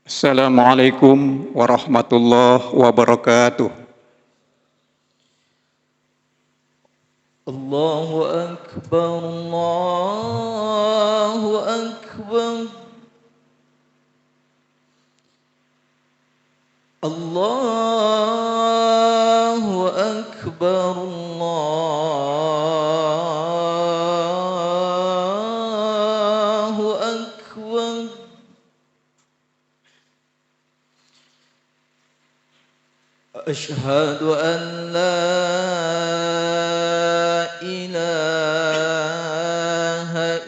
Assalamualaikum warahmatullahi wabarakatuh. Allahu Akbar, Allahu Akbar. Allahu Akbar, Allahu Akbar. Asyhadu an la ilaha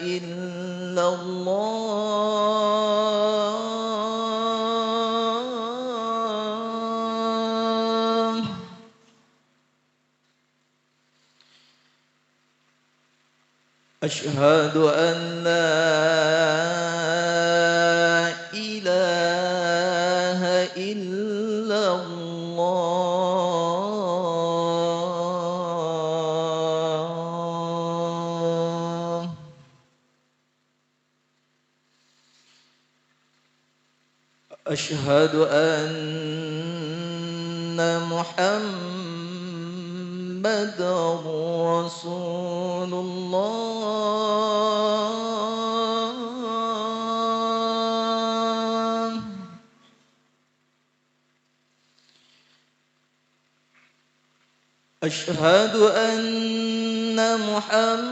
illallah. Asyhadu an la ilaha illallah. Asyhadu anna Muhammadar Rasulullah. Asyhadu anna Muhammadar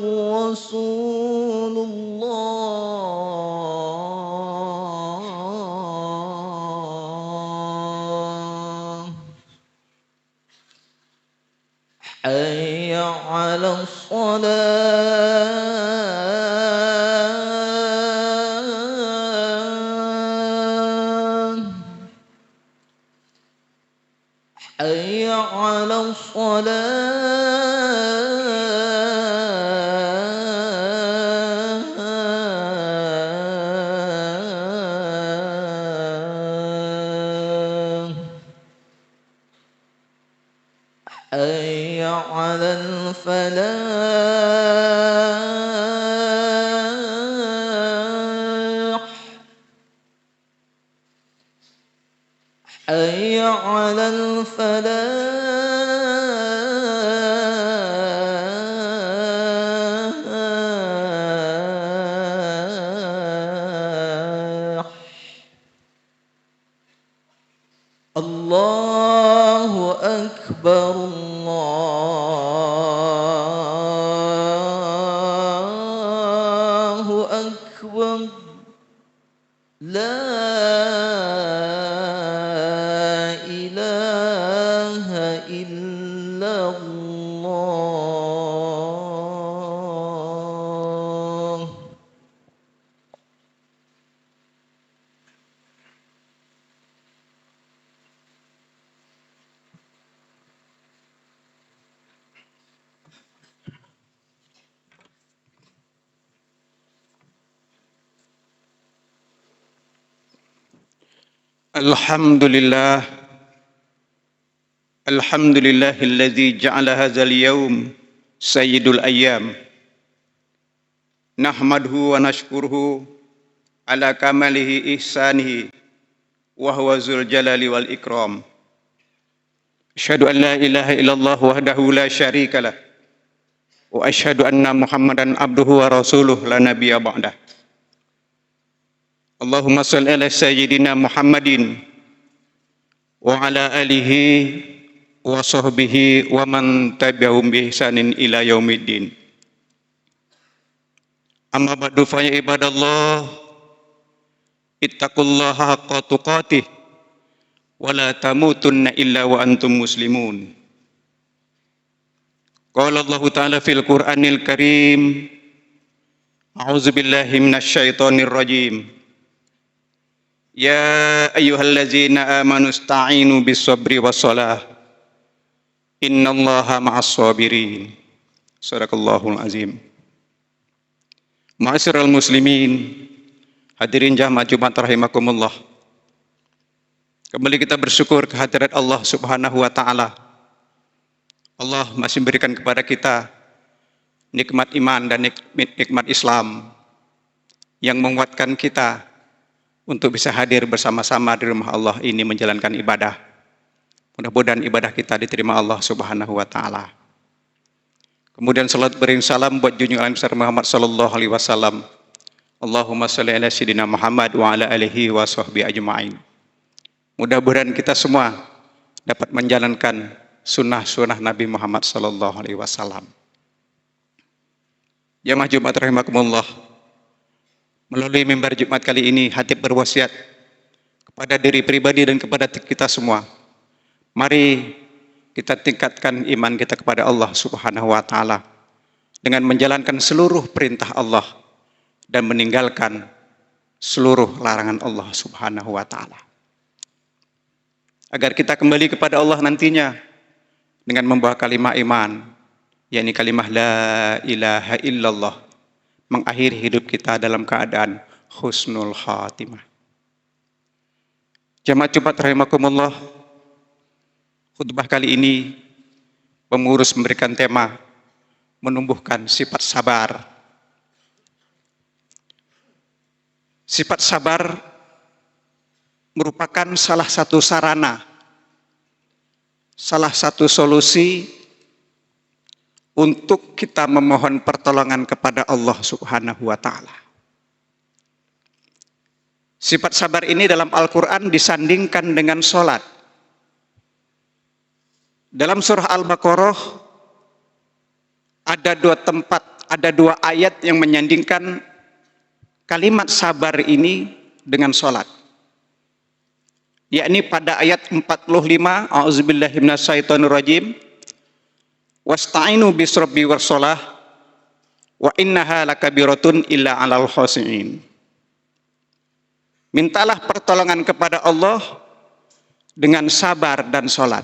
Rasulullah. Hayya 'alas shalah. Hayya 'alas shalah. Hayya 'alal falah. Hayya 'alal falah. Allahu Akbar, Allahu Akbar. La ilaha illallah. Alhamdulillah, alhamdulillahilladzi ja'ala hadzal yaum sayyidul ayyam. Nahmaduhu wa nashkuruhu ala kamalihi ihsanihi wa huwa dzul jalali wal ikram. Asyhadu an la ilaha illallah wahdahu la syarikalah wa asyhadu anna Muhammadan abduhu wa rasuluh la nabiyya ba'dah. Allahumma shalli ala sayyidina Muhammadin wa ala alihi wa sahbihi wa man tabi'ahum bi ihsanin ila yaumiddin. Amma ba'du fa ya ibadallah, ittaqullaha haqqa tuqatih wa la tamutunna illa wa antum muslimun. Qala Allah ta'ala fil Qur'anil Karim, a'udzu billahi minasy syaithanir rajim. Ya ayyuhallazina amanu ista'inu bis-sabri was-shalah. Innallaha ma'as sabirin. Shadaqallahul azim. Ma'asyiral muslimin, hadirin jamaah Jumat rahimakumullah. Kembali kita bersyukur kehadirat Allah Subhanahu wa taala. Allah masih memberikan kepada kita nikmat iman dan nikmat Islam. yang menguatkan kita untuk bisa hadir bersama-sama di rumah Allah ini menjalankan ibadah. Mudah-mudahan ibadah kita diterima Allah Subhanahu wa taala. Kemudian salat bering salam buat junjungan besar Muhammad sallallahu alaihi wasallam. Allahumma shalli ala sayyidina Muhammad wa ala alihi wa sahbihi ajma'in. Mudah-mudahan kita semua dapat menjalankan sunnah-sunnah Nabi Muhammad sallallahu alaihi wasallam. Jamaah Jumat rahimakumullah. Melalui mimbar Jumat kali ini, Hatib berwasiat kepada diri pribadi dan kepada kita semua. Mari kita tingkatkan iman kita kepada Allah Subhanahu wa taala dengan menjalankan seluruh perintah Allah dan meninggalkan seluruh larangan Allah Subhanahu wa taala. Agar kita kembali kepada Allah nantinya dengan membawa kalimat iman, yakni kalimat la ilaha illallah, mengakhiri hidup kita dalam keadaan husnul khatimah. Jamaah Jumat rahimakumullah, khutbah kali ini pengurus memberikan tema menumbuhkan sifat sabar. Sifat sabar merupakan salah satu sarana, salah satu solusi untuk kita memohon pertolongan kepada Allah Subhanahu wa taala. Sifat sabar ini dalam Al-Qur'an disandingkan dengan salat. Dalam surah Al-Baqarah ada dua ayat yang menyandingkan kalimat sabar ini dengan salat. Yakni pada ayat 45, a'udzubillahi minasyaitonirrajim, wasta'inu bisrabbi wassalah wa innaha lakabiratun illa 'alal khashi'in. Mintalah pertolongan kepada Allah dengan sabar dan salat.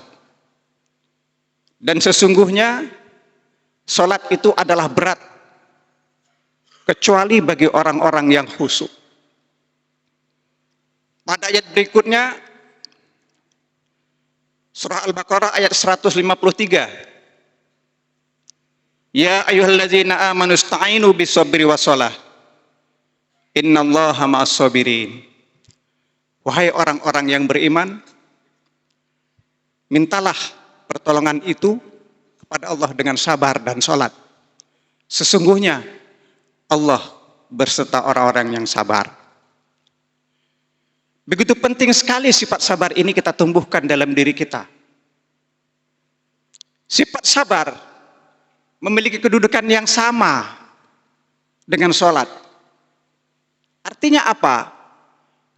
Dan sesungguhnya salat itu adalah berat kecuali bagi orang-orang yang khusyuk. Pada ayat berikutnya surah Al-Baqarah ayat 153. Ya ayyuhalladzina amanu ista'inu bis-sabri was-shalah. Innallaha ma'as-sabirin. Wahai orang-orang yang beriman, mintalah pertolongan itu kepada Allah dengan sabar dan salat. Sesungguhnya Allah berserta orang-orang yang sabar. Begitu penting sekali sifat sabar ini kita tumbuhkan dalam diri kita. Sifat sabar memiliki kedudukan yang sama dengan salat. Artinya apa?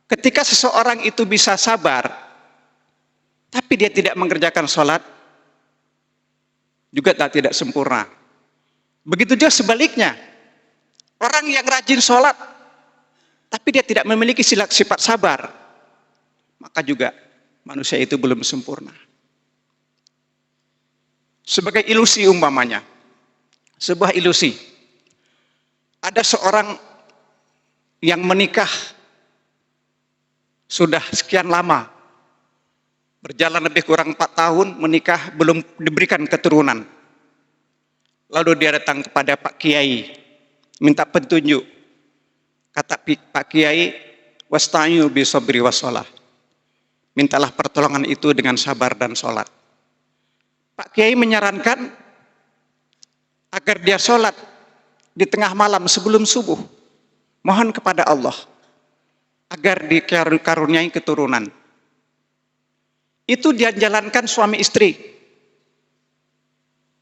Ketika seseorang itu bisa sabar, tapi dia tidak mengerjakan salat, juga tidak sempurna. Begitu juga sebaliknya, orang yang rajin salat, tapi dia tidak memiliki sifat sabar, maka juga manusia itu belum sempurna. Sebagai ilusi umpamanya, sebuah ilusi, ada seorang yang menikah sudah sekian lama, berjalan lebih kurang 4 tahun, menikah belum diberikan keturunan. Lalu dia datang kepada Pak Kiai, minta petunjuk. Kata Pak Kiai, wasta'inu bisabri wassalah. Mintalah pertolongan itu dengan sabar dan sholat. Pak Kiai menyarankan agar dia sholat di tengah malam sebelum subuh. Mohon kepada Allah agar dikaruniai keturunan. Itu dia jalankan suami istri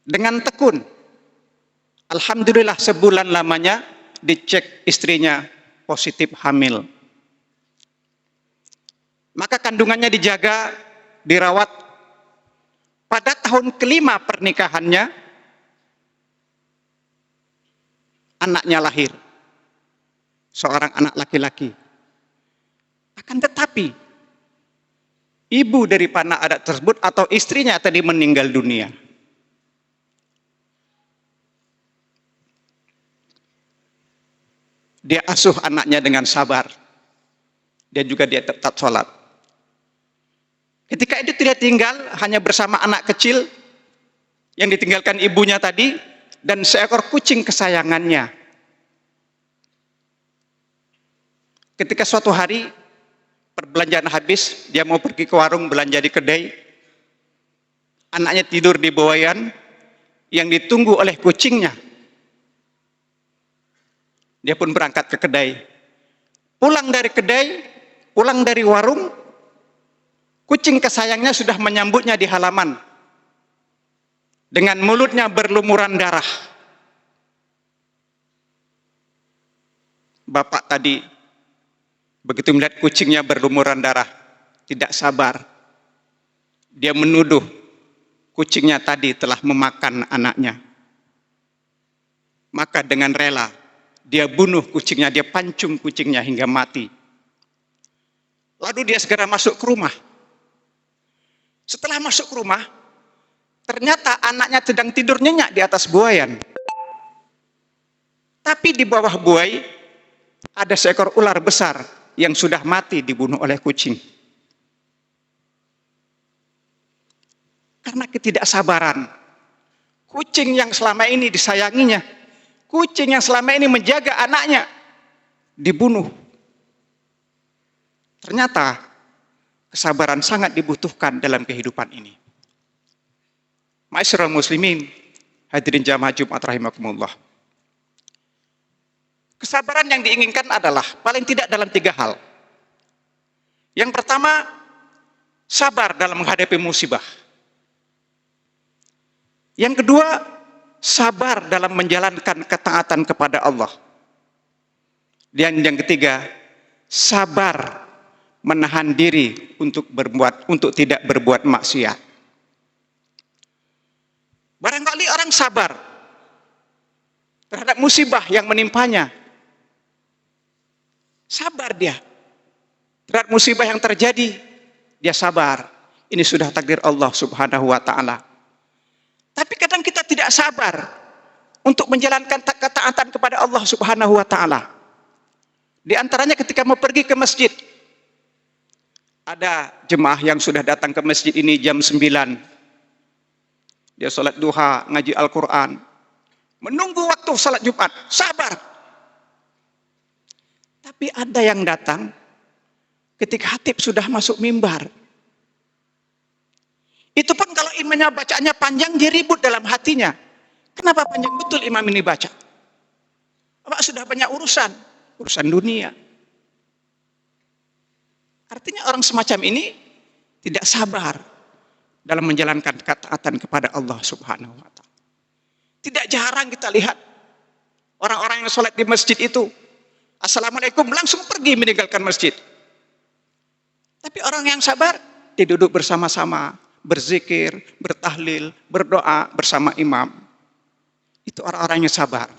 dengan tekun. Alhamdulillah sebulan lamanya dicek istrinya positif hamil. Maka kandungannya dijaga, dirawat. Pada tahun kelima pernikahannya, anaknya lahir. Seorang anak laki-laki. Akan tetapi, ibu dari anak anak tersebut atau istrinya tadi meninggal dunia. Dia asuh anaknya dengan sabar. Dia juga dia tetap sholat. Ketika itu tidak tinggal hanya bersama anak kecil yang ditinggalkan ibunya tadi dan seekor kucing kesayangannya. Ketika suatu hari perbelanjaan habis, dia mau pergi ke warung belanja di kedai, anaknya tidur di bawayan yang ditunggu oleh kucingnya. Dia pun berangkat ke kedai. Pulang dari kedai, pulang dari warung, kucing kesayangnya sudah menyambutnya di halaman dengan mulutnya berlumuran darah. Bapak tadi begitu melihat kucingnya berlumuran darah, tidak sabar. Dia menuduh kucingnya tadi telah memakan anaknya. Maka dengan rela dia bunuh kucingnya, dia pancung kucingnya hingga mati. Lalu dia segera masuk ke rumah. Setelah masuk ke rumah, ternyata anaknya sedang tidur nyenyak di atas buayan. Tapi di bawah buai ada seekor ular besar yang sudah mati dibunuh oleh kucing. Karena ketidaksabaran, kucing yang selama ini disayanginya, kucing yang selama ini menjaga anaknya, dibunuh. Ternyata kesabaran sangat dibutuhkan dalam kehidupan ini. Ma'asyiral muslimin, hadirin jamaah Jumat rahimakumullah. Kesabaran yang diinginkan adalah paling tidak dalam 3 hal. Yang pertama, sabar dalam menghadapi musibah. Yang kedua, sabar dalam menjalankan ketaatan kepada Allah. Dan yang ketiga, sabar menahan diri untuk tidak berbuat maksiat. Barangkali orang sabar terhadap musibah yang menimpanya. Sabar dia terhadap musibah yang terjadi, dia sabar. Ini sudah takdir Allah Subhanahu wa taala. Tapi kadang kita tidak sabar untuk menjalankan ketaatan kepada Allah Subhanahu wa taala. Di antaranya ketika mau pergi ke masjid. Ada jemaah yang sudah datang ke masjid ini jam 9. Dia sholat duha, ngaji Al-Quran. Menunggu waktu sholat Jumat, sabar. Tapi ada yang datang ketika khatib sudah masuk mimbar. Itu pun kalau imamnya bacaannya panjang, dia ribut dalam hatinya. Kenapa panjang betul imam ini baca? Pak sudah banyak urusan dunia. Artinya orang semacam ini tidak sabar dalam menjalankan ketaatan kepada Allah Subhanahu wa taala. Tidak jarang kita lihat orang-orang yang sholat di masjid itu, Assalamualaikum, langsung pergi meninggalkan masjid. Tapi orang yang sabar, dia duduk bersama-sama, berzikir, bertahlil, berdoa bersama imam. Itu orang-orang yang sabar.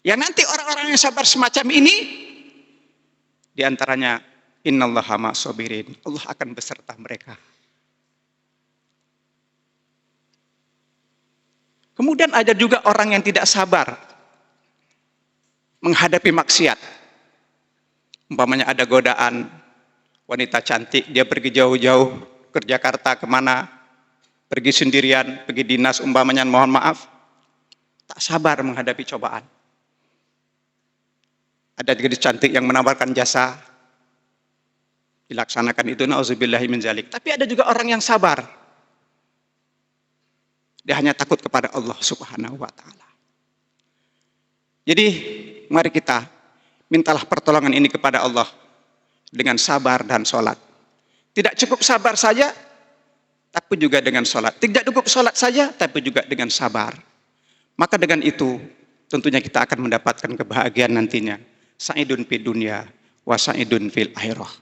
Ya nanti orang-orang yang sabar semacam ini, di antaranya, innallaha ma'as-sabirin. Allah akan beserta mereka. Kemudian ada juga orang yang tidak sabar menghadapi maksiat. Umpamanya ada godaan wanita cantik, dia pergi jauh-jauh ke Jakarta kemana, pergi sendirian, pergi dinas umpamanya, mohon maaf, tak sabar menghadapi cobaan. Ada gadis cantik yang menawarkan jasa, dilaksanakan itu, na'udzubillahi min dzalik. Tapi ada juga orang yang sabar. Dia hanya takut kepada Allah Subhanahu wa taala. Jadi, mari kita mintalah pertolongan ini kepada Allah dengan sabar dan sholat. Tidak cukup sabar saja, tapi juga dengan sholat. Tidak cukup sholat saja, tapi juga dengan sabar. Maka dengan itu, tentunya kita akan mendapatkan kebahagiaan nantinya. Sa'idun fid dunya wa sa'idun fil akhirah.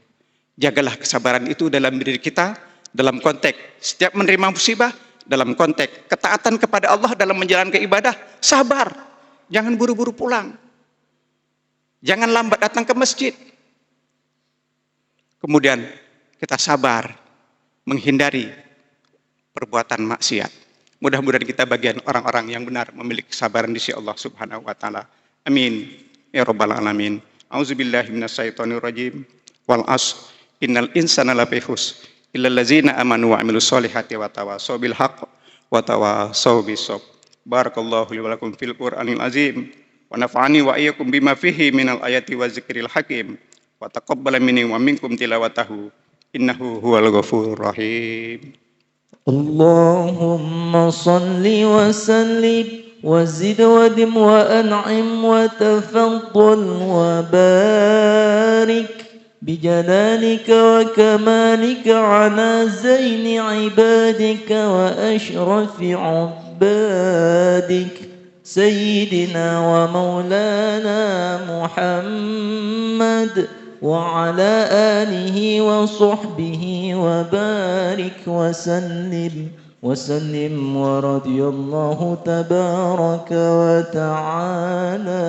Jagalah kesabaran itu dalam diri kita, dalam konteks setiap menerima musibah, dalam konteks ketaatan kepada Allah dalam menjalankan ibadah, sabar. Jangan buru-buru pulang. Jangan lambat datang ke masjid. Kemudian kita sabar menghindari perbuatan maksiat. Mudah-mudahan kita bagian orang-orang yang benar memiliki kesabaran di sisi Allah Subhanahu wa taala. Amin. Ya Rabbal Alamin. A'udzubillahi minasyaitonirrajim. Wal asr. Innal insana lafi khusr. Illal ladzina amanu wa 'amilus solihati wa tawassaw bil haqq wa tawassaw bis sabr. Barakallahu li wa lakum fil Qur'anil azim. wa nafa'ani wa iyyakum bima fihi minal ayati wa zikril hakim wa taqabbala minni wa minkum tilawatahu innahu huwal ghafurur rahim. اللهم صل وسلم وزد ودم وأنعم وتفضل وبارك بجلالك وكمالك على زين عبادك وأشرف عبادك سيدنا ومولانا محمد وعلى آله وصحبه وبارك وسلم ورضي الله تبارك وتعالى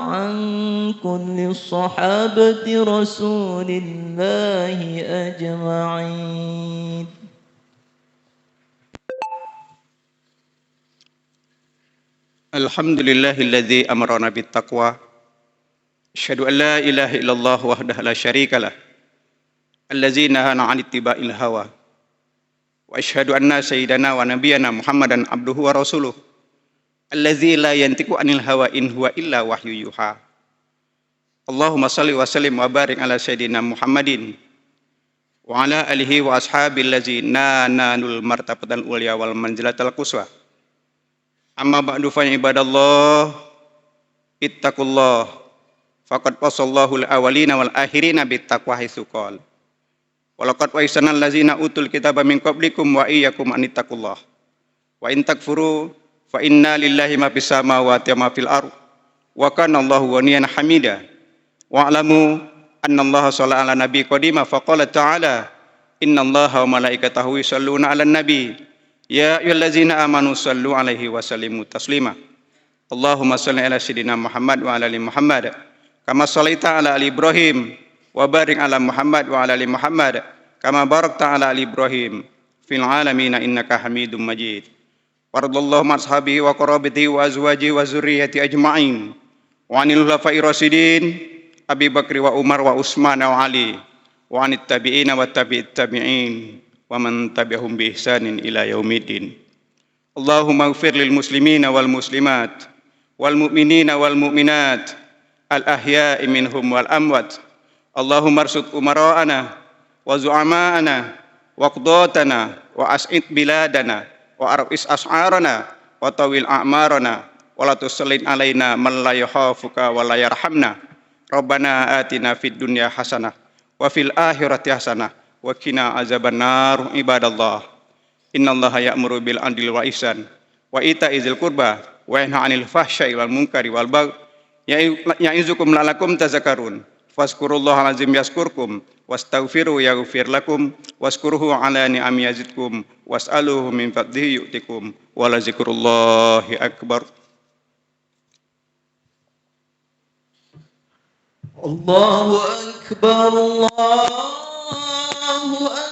عن كل الصحابة رسول الله أجمعين. Alhamdulillahilladzi amarana bittaqwa. Asyhadu an la ilaha illallah wahdahu la syarikalah. Allazi nahana 'anit tiba'il hawa. Wa asyhadu anna sayyidana wa nabiyyana Muhammadan abduhu wa rasuluh. Allazi la yantiqu 'anil hawa in huwa illa wahyu yuha. Allahumma shalli wa sallim wa barik ala sayyidina Muhammadin wa ala alihi wa ashabil ladzina nanul martabatal ulya wal manzilatal quswa. Amma ba'du fa ibadallah ittaqullah faqad wasallahu al-awwalina wal akhirina bittaqwa haitsu qala walaqad waisana allazina utul kitaba min qablikum wa iyyakum an ittaqullah wa in takfuru fa inna lillahi ma fis samawati wa ma fil ardh wa kana Allahu ghaniyan hamida wa alamu anna Allaha shalla ala nabi qadima fa qala ta'ala innallaha wa malaikatahu yusholluna 'alan nabi ya ayyuhallazina amanu shallu 'alaihi wa sallimu taslima. Allahumma shalli ala sayyidina Muhammad wa ala ali Muhammad kama shallaita ala ali Ibrahim wa barik ala Muhammad wa ala ali Muhammad kama barakta ala ali Ibrahim fil alamin innaka Hamidum Majid. Waradallahu ma ashabihi wa qarabatihi wa azwajihi wa zurriyyati ajma'in wa anil khulafa'ir rasyidin Abi Bakri wa Umar wa Utsman wa Ali wa anit tabi'ina wa tabi'it tabi'in wa man tabi'ahum bi ihsanin ila yaumiddin. Allahumma ighfir lil muslimina wal muslimat wal mu'minina wal mu'minat al ahya'i minhum wal amwat. Allahumma arsud umara'ana wa zu'ama'ana wa qdatana wa as'id biladana wa arqis as'arana wa tawil a'marana wa la tusallin alaina man la yakhafuka wa la yarhamna. Rabbana atina fid dunya hasanah wa fil akhirati hasanah wa qina azabannar. Ibadallah innallaha ya'muru bil adli wa ihsan wa ita'izil qurba wa yanha 'anil fahsya'i wal munkari wal baghi ya'izukum la'allakum tazakkarun. Fazkurullaha azim yazkurkum wastaghfiru yaghfir lakum wazkuruhu 'ala ni'ami yazidkum was'aluhu min fadlihi yu'tikum wa la zikrullahi akbar. Allahu akbar, Allahu akbar.